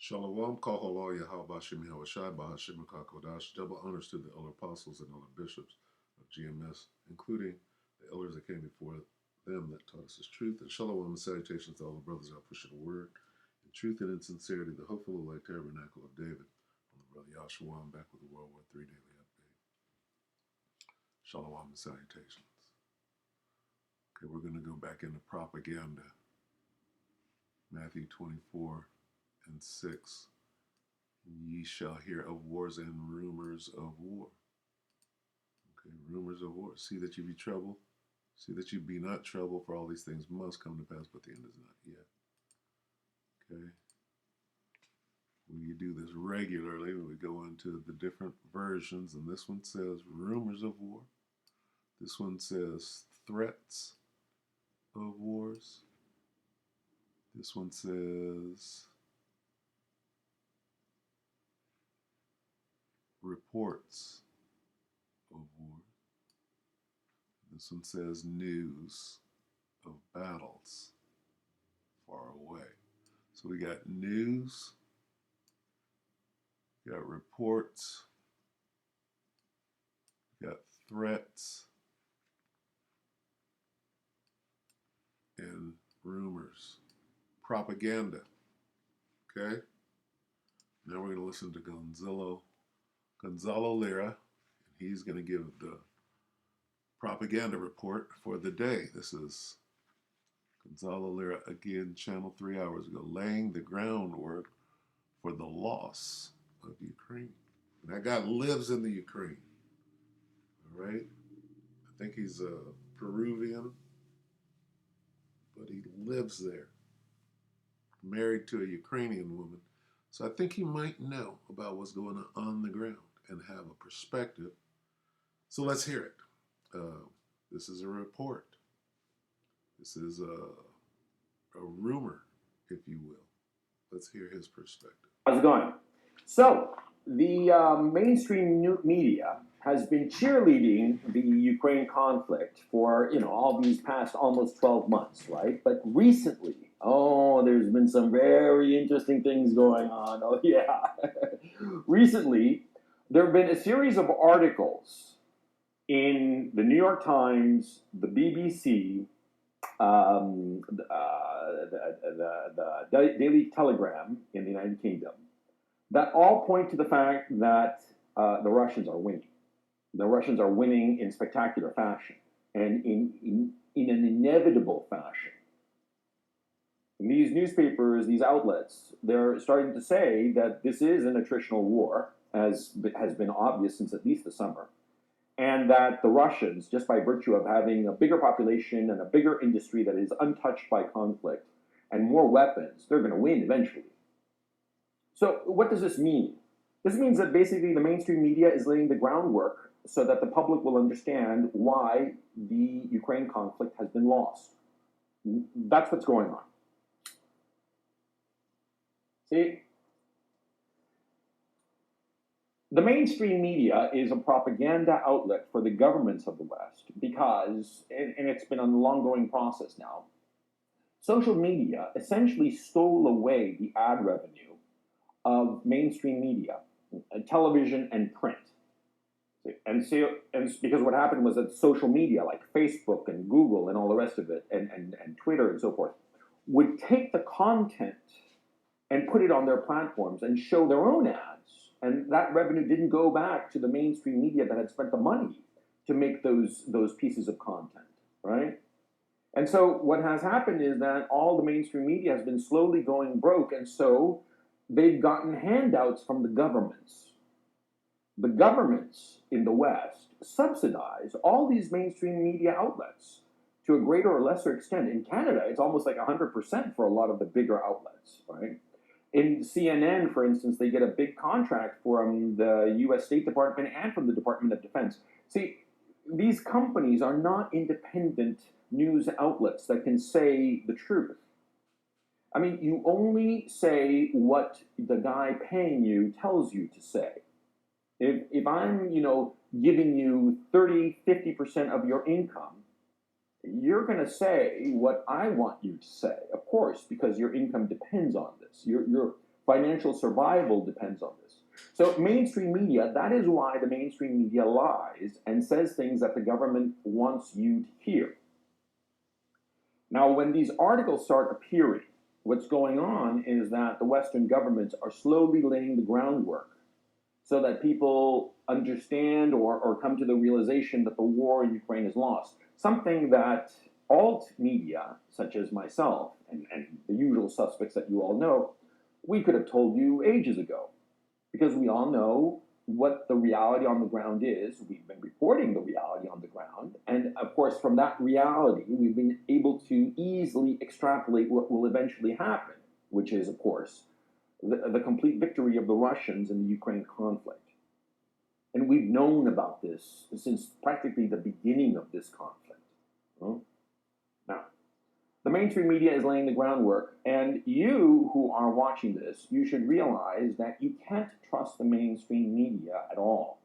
Shalom, Kahalo, Yahabashim, Yahweh Bahashim, Kakodash. Double honors to the elder apostles and elder bishops of GMS, including the elders that came before them that taught us His truth. And shalom and salutations to all the brothers out pushing the word in truth and in sincerity, the hopeful elect tabernacle of David. On the brother Yahshua, I'm back with the WW3 Daily update. Shalom and salutations. Okay, we're going to go back into propaganda. Matthew 24 and 6. Ye shall hear of wars and rumors of war. Okay, rumors of war. See that you be troubled. See that you be not troubled, for all these things must come to pass, but the end is not yet. Okay. We do this regularly when we go into the different versions, and this one says rumors of war. This one says threats of wars. This one says reports of war. This one says news of battles far away. So we got news, we got reports, we got threats, and rumors. Propaganda. Okay? Now we're going to listen to Gonzalo Lira, and he's going to give the propaganda report for the day. This is Gonzalo Lira again, channel 3 hours ago, laying the groundwork for the loss of Ukraine. And that guy lives in the Ukraine. All right? I think he's a Peruvian, but he lives there, married to a Ukrainian woman. So I think he might know about what's going on the ground and have a perspective. So let's hear it. This is a report. This is a rumor, if you will. Let's hear his perspective. How's it going? So, the mainstream media has been cheerleading the Ukraine conflict for, all these past almost 12 months, right? But recently, there's been some very interesting things going on. Oh, yeah. Recently, there have been a series of articles in the New York Times, the BBC, the Daily Telegram in the United Kingdom, that all point to the fact that the Russians are winning. The Russians are winning in spectacular fashion and in an inevitable fashion. And these newspapers, these outlets, they're starting to say that this is an attritional war, as has been obvious since at least the summer, and that the Russians, just by virtue of having a bigger population and a bigger industry that is untouched by conflict and more weapons, they're going to win eventually. So what does this mean? This means that basically the mainstream media is laying the groundwork so that the public will understand why the Ukraine conflict has been lost. That's what's going on. See, the mainstream media is a propaganda outlet for the governments of the West because, and it's been an ongoing process now, social media essentially stole away the ad revenue of mainstream media, television and print. And because what happened was that social media like Facebook and Google and all the rest of it, and Twitter and so forth, would take the content and put it on their platforms and show their own ads. And that revenue didn't go back to the mainstream media that had spent the money to make those pieces of content, right? And so what has happened is that all the mainstream media has been slowly going broke, and so they've gotten handouts from the governments. The governments in the West subsidize all these mainstream media outlets to a greater or lesser extent. In Canada, it's almost like 100% for a lot of the bigger outlets, right? In CNN, for instance, they get a big contract from the U.S. State Department and from the Department of Defense. See, these companies are not independent news outlets that can say the truth. I mean, you only say what the guy paying you tells you to say. If I'm, giving you 30, 50% of your income, you're going to say what I want you to say, of course, because your income depends on this. Your financial survival depends on this. So mainstream media, that is why the mainstream media lies and says things that the government wants you to hear. Now, when these articles start appearing, what's going on is that the Western governments are slowly laying the groundwork so that people understand or come to the realization that the war in Ukraine is lost. Something that alt media, such as myself and the usual suspects that you all know, we could have told you ages ago, because we all know what the reality on the ground is. We've been reporting the reality on the ground. And of course, from that reality, we've been able to easily extrapolate what will eventually happen, which is, of course, the complete victory of the Russians in the Ukraine conflict. And we've known about this since practically the beginning of this conflict. Now, the mainstream media is laying the groundwork, and you who are watching this, you should realize that you can't trust the mainstream media at all.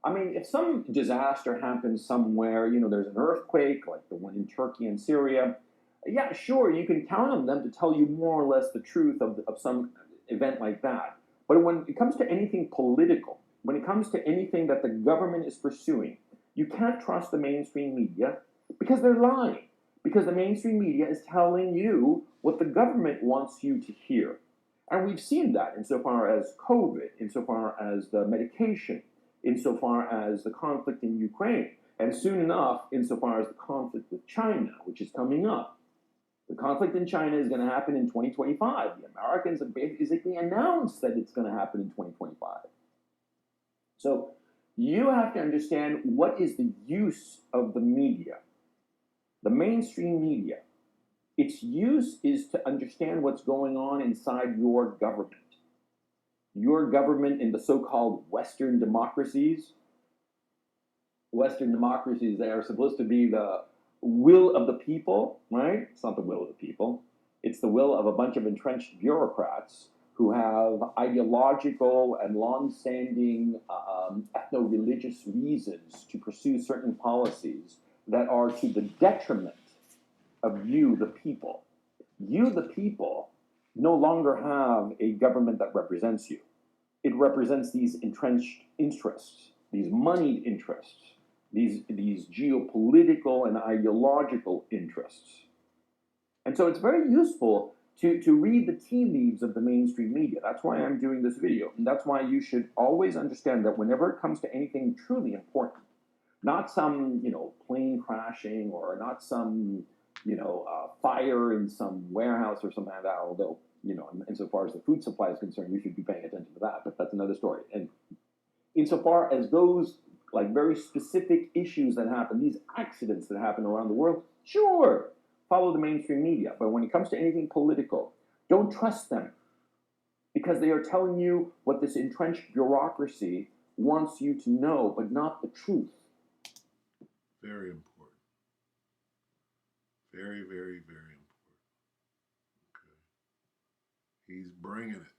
I mean, if some disaster happens somewhere, there's an earthquake like the one in Turkey and Syria, yeah, sure, you can count on them to tell you more or less the truth of some event like that. But when it comes to anything political, when it comes to anything that the government is pursuing, you can't trust the mainstream media because they're lying. Because the mainstream media is telling you what the government wants you to hear. And we've seen that insofar as COVID, insofar as the medication, insofar as the conflict in Ukraine, and soon enough, insofar as the conflict with China, which is coming up. The conflict in China is going to happen in 2025. The Americans have basically announced that it's going to happen in 2025. So you have to understand what is the use of the media. The mainstream media, its use is to understand what's going on inside your government. Your government in the so-called Western democracies. Western democracies, they are supposed to be the will of the people, right? It's not the will of the people. It's the will of a bunch of entrenched bureaucrats who have ideological and long-standing ethno-religious reasons to pursue certain policies that are to the detriment of you, the people. You, the people, no longer have a government that represents you. It represents these entrenched interests, these moneyed interests, these geopolitical and ideological interests. And so it's very useful to read the tea leaves of the mainstream media. That's why I'm doing this video. And that's why you should always understand that whenever it comes to anything truly important, not some, plane crashing or not some, fire in some warehouse or something like that, although, insofar as the food supply is concerned, you should be paying attention to that, but that's another story. And insofar as those, very specific issues that happen, these accidents that happen around the world, sure, follow the mainstream media. But when it comes to anything political, don't trust them because they are telling you what this entrenched bureaucracy wants you to know, but not the truth. Very important. Very, very, very important. Okay. He's bringing it.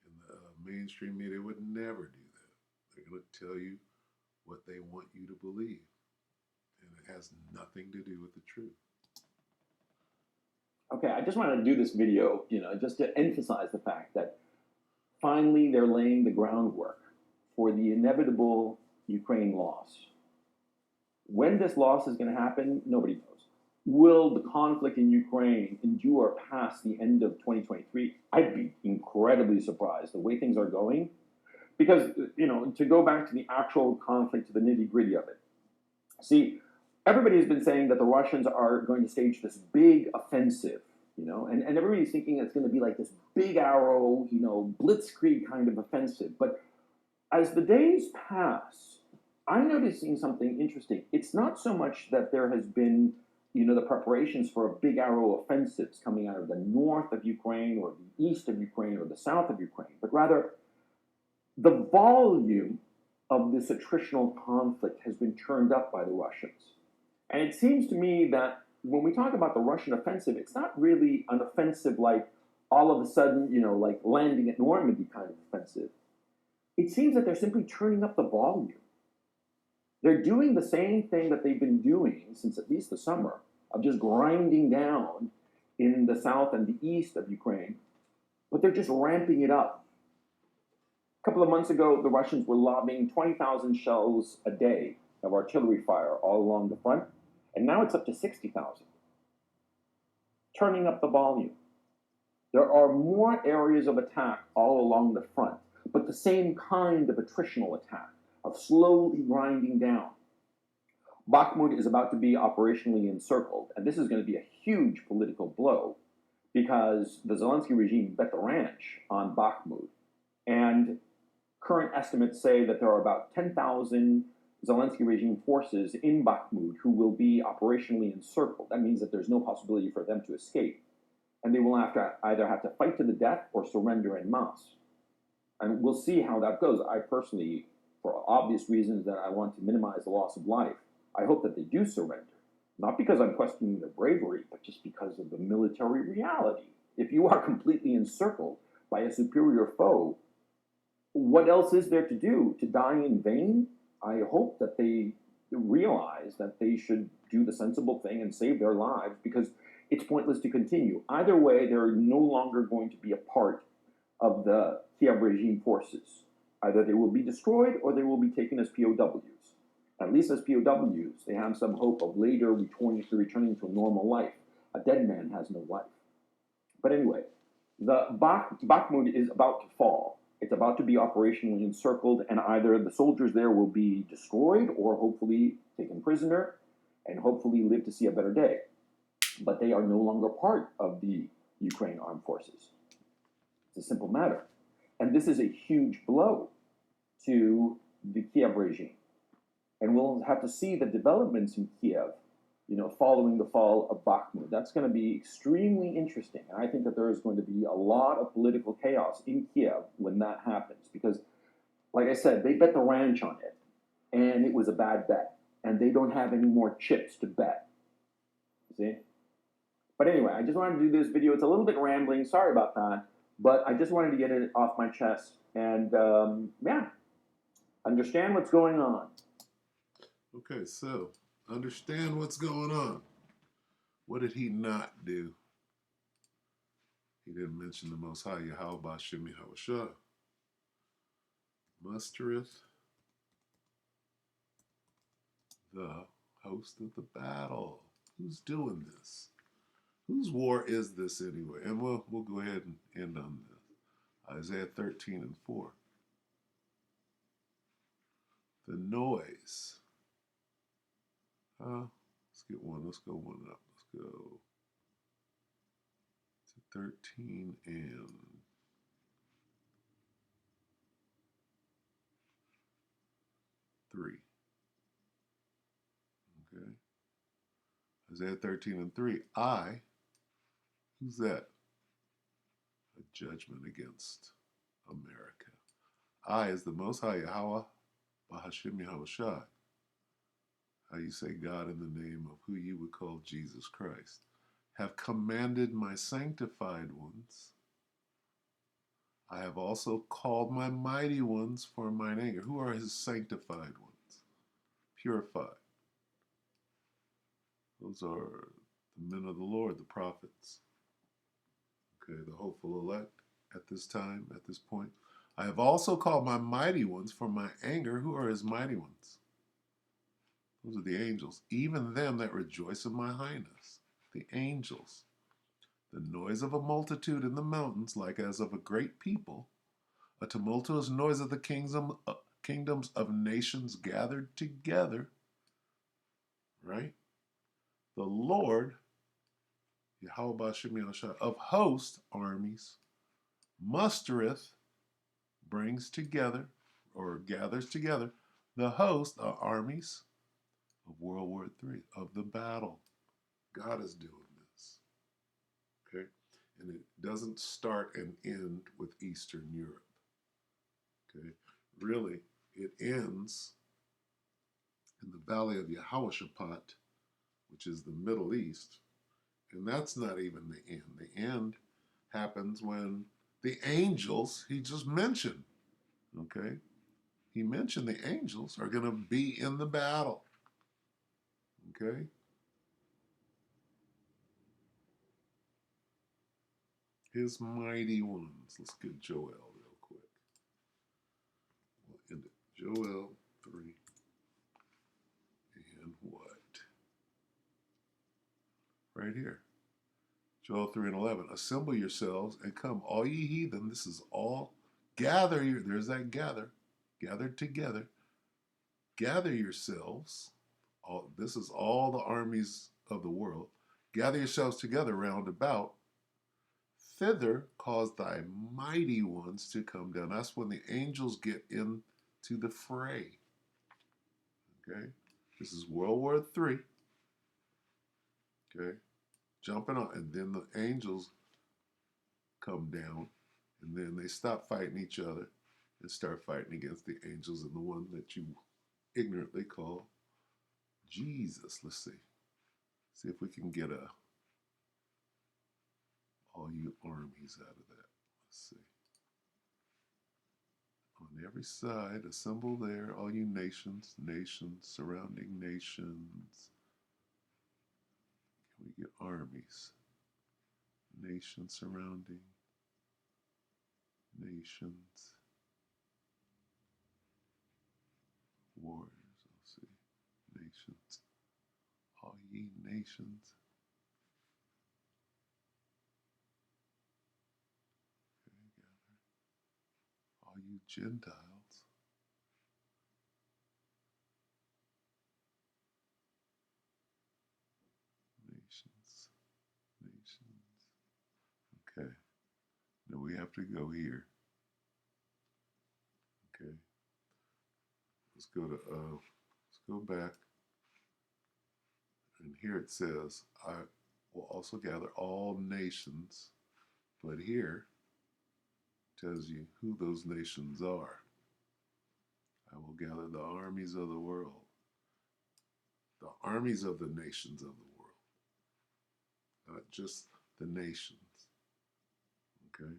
And the mainstream media would never do that. They're going to tell you what they want you to believe. And it has nothing to do with the truth. Okay, I just wanted to do this video, just to emphasize the fact that finally they're laying the groundwork for the inevitable Ukraine loss. When this loss is going to happen, nobody knows. Will the conflict in Ukraine endure past the end of 2023? I'd be incredibly surprised the way things are going. Because, to go back to the actual conflict, to the nitty-gritty of it. See, everybody has been saying that the Russians are going to stage this big offensive, and everybody's thinking it's going to be like this big arrow, blitzkrieg kind of offensive. But as the days pass, I'm noticing something interesting. It's not so much that there has been, the preparations for a big arrow offensives coming out of the north of Ukraine or the east of Ukraine or the south of Ukraine, but rather the volume of this attritional conflict has been turned up by the Russians. And it seems to me that when we talk about the Russian offensive, it's not really an offensive like all of a sudden, like landing at Normandy kind of offensive. It seems that they're simply turning up the volume. They're doing the same thing that they've been doing since at least the summer, of just grinding down in the south and the east of Ukraine, but they're just ramping it up. A couple of months ago, the Russians were lobbing 20,000 shells a day of artillery fire all along the front, and now it's up to 60,000, turning up the volume. There are more areas of attack all along the front, but the same kind of attritional attack, of slowly grinding down. Bakhmut is about to be operationally encircled, and this is going to be a huge political blow because the Zelensky regime bet the ranch on Bakhmut. And current estimates say that there are about 10,000 Zelensky regime forces in Bakhmut who will be operationally encircled. That means that there's no possibility for them to escape. And they will either have to fight to the death or surrender en masse. And we'll see how that goes. I personally, for obvious reasons that I want to minimize the loss of life, I hope that they do surrender. Not because I'm questioning their bravery, but just because of the military reality. If you are completely encircled by a superior foe, what else is there to do? To die in vain? I hope that they realize that they should do the sensible thing and save their lives, because it's pointless to continue. Either way, they're no longer going to be a part of the Kiev regime forces. Either they will be destroyed or they will be taken as POWs. At least as POWs, they have some hope of later returning to a normal life. A dead man has no life. But anyway, the Bakhmut is about to fall. It's about to be operationally encircled, and either the soldiers there will be destroyed or hopefully taken prisoner and hopefully live to see a better day. But they are no longer part of the Ukraine armed forces. It's a simple matter. And this is a huge blow to the Kiev regime. And we'll have to see the developments in Kiev, following the fall of Bakhmut. That's going to be extremely interesting. And I think that there is going to be a lot of political chaos in Kiev when that happens. Because, like I said, they bet the ranch on it. And it was a bad bet. And they don't have any more chips to bet. See? But anyway, I just wanted to do this video. It's a little bit rambling. Sorry about that. But I just wanted to get it off my chest. And, understand what's going on. Okay, so understand what's going on. What did he not do? He didn't mention the Most High Yahweh B'Shem Yahushua. Mustereth the host of the battle. Who's doing this? Whose war is this anyway? And we'll go ahead and end on this. Isaiah 13:4. The noise. Let's get one. Let's go one up. Let's go to 13 and 3. Okay. Isaiah 13:3. Who's that? A judgment against America. I is the Most High Yahweh B'Hashem Yahushua. How you say God in the name of who you would call Jesus Christ. Have commanded my sanctified ones. I have also called my mighty ones for mine anger. Who are his sanctified ones? Purified. Those are the men of the Lord, the prophets. Okay, the hopeful elect at this time, at this point. I have also called my mighty ones for my anger. Who are his mighty ones? Those are the angels, even them that rejoice in my highness, the angels. The noise of a multitude in the mountains, like as of a great people, a tumultuous noise of the kingdoms of nations gathered together, right? The Lord, Yahweh B'Shem Yahushua, of host armies, mustereth, brings together, or gathers together, the host armies of World War III, of the battle. God is doing this. Okay? And it doesn't start and end with Eastern Europe. Okay? Really, it ends in the Valley of Yehoshaphat, which is the Middle East. And that's not even the end. The end happens when the angels he just mentioned, okay? He mentioned the angels are going to be in the battle. Okay? His mighty ones. Let's get Joel real quick. We'll end it. Joel 3. And what? Right here. Joel 3 and 11. Assemble yourselves and come, all ye heathen. This is all. Gather your, there's that gather. Gathered together. Gather yourselves. All, this is all the armies of the world. Gather yourselves together round about. Thither cause thy mighty ones to come down. That's when the angels get into the fray. Okay? This is World War III. Okay? Jumping on, and then the angels come down, and then they stop fighting each other and start fighting against the angels and the one that you ignorantly call Jesus. Let's see. See if we can get all you armies out of that. Let's see. On every side, assemble there, all you nations, surrounding nations. Can we get armies? Nations surrounding nations. Warriors, let's see. Nations. All ye nations. Okay, gather. All you Gentiles. Nations. Nations. Okay. Now we have to go here. Okay. Let's go back. And here it says, I will also gather all nations. But here tells you who those nations are. I will gather the armies of the world. The armies of the nations of the world. Not just the nations. Okay?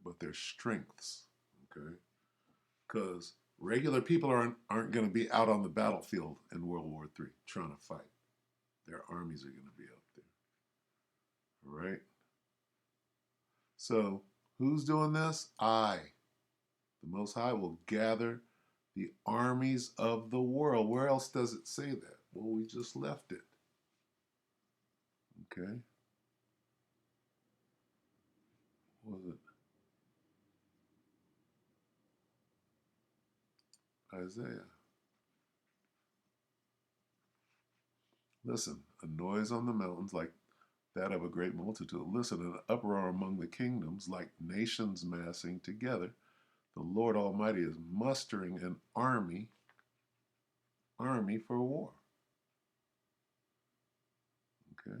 But their strengths. Okay? Because regular people aren't going to be out on the battlefield in World War III trying to fight. Their armies are going to be out there. All right? So, who's doing this? I, the Most High, will gather the armies of the world. Where else does it say that? Well, we just left it. Okay? What was it? Isaiah. Listen, a noise on the mountains like that of a great multitude. Listen, an uproar among the kingdoms like nations massing together. The Lord Almighty is mustering an army for war. Okay?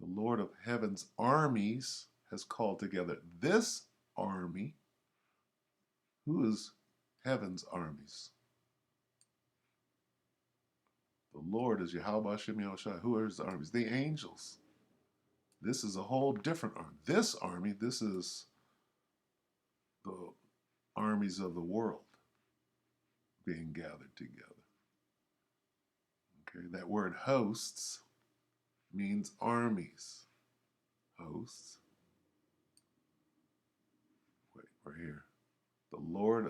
The Lord of heaven's armies has called together this army. Who is heaven's armies? The Lord is Yahweh Hashem Yahushua. Who are his armies? The angels. This is a whole different army. This army, this is the armies of the world being gathered together. Okay, that word hosts means armies. Hosts. Wait, we're here. The Lord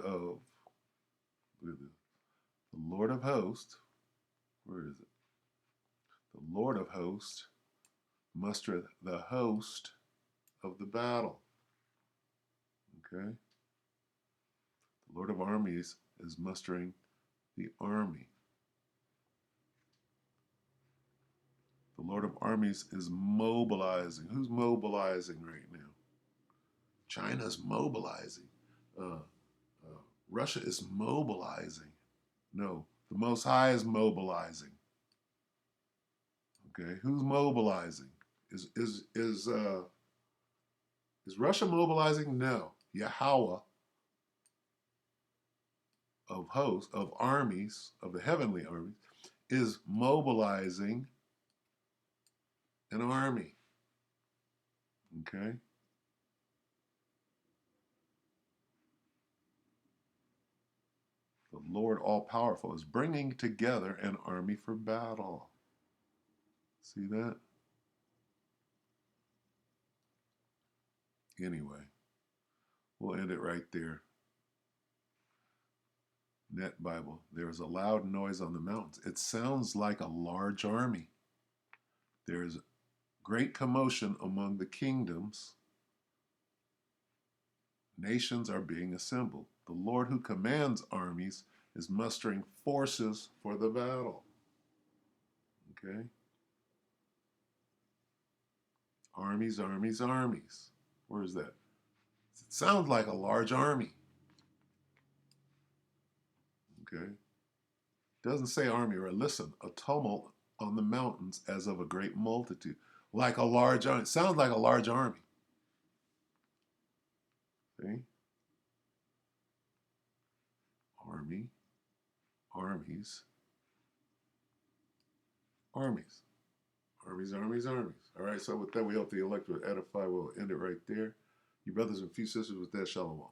of hosts. Where is it? The Lord of hosts mustereth the host of the battle. Okay? The Lord of armies is mustering the army. The Lord of armies is mobilizing. Who's mobilizing right now? China's mobilizing. Russia is mobilizing. No, the Most High is mobilizing. Okay, who's mobilizing? Is Russia mobilizing? No, Yahweh of hosts, of armies, of the heavenly armies, is mobilizing an army. Okay? The Lord all-powerful, is bringing together an army for battle. See that? Anyway, we'll end it right there. Net Bible. There is a loud noise on the mountains. It sounds like a large army. There is great commotion among the kingdoms. Nations are being assembled. The Lord who commands armies is mustering forces for the battle. Okay? Armies, armies, armies. Where is that? It sounds like a large army. Okay? Doesn't say army, right? Listen, a tumult on the mountains as of a great multitude. Like a large army. It sounds like a large army. See? Army, armies, armies. Armies, armies, armies. All right, so with that, we hope the elect will edify. We'll end it right there. You brothers and few sisters, with that, shalom.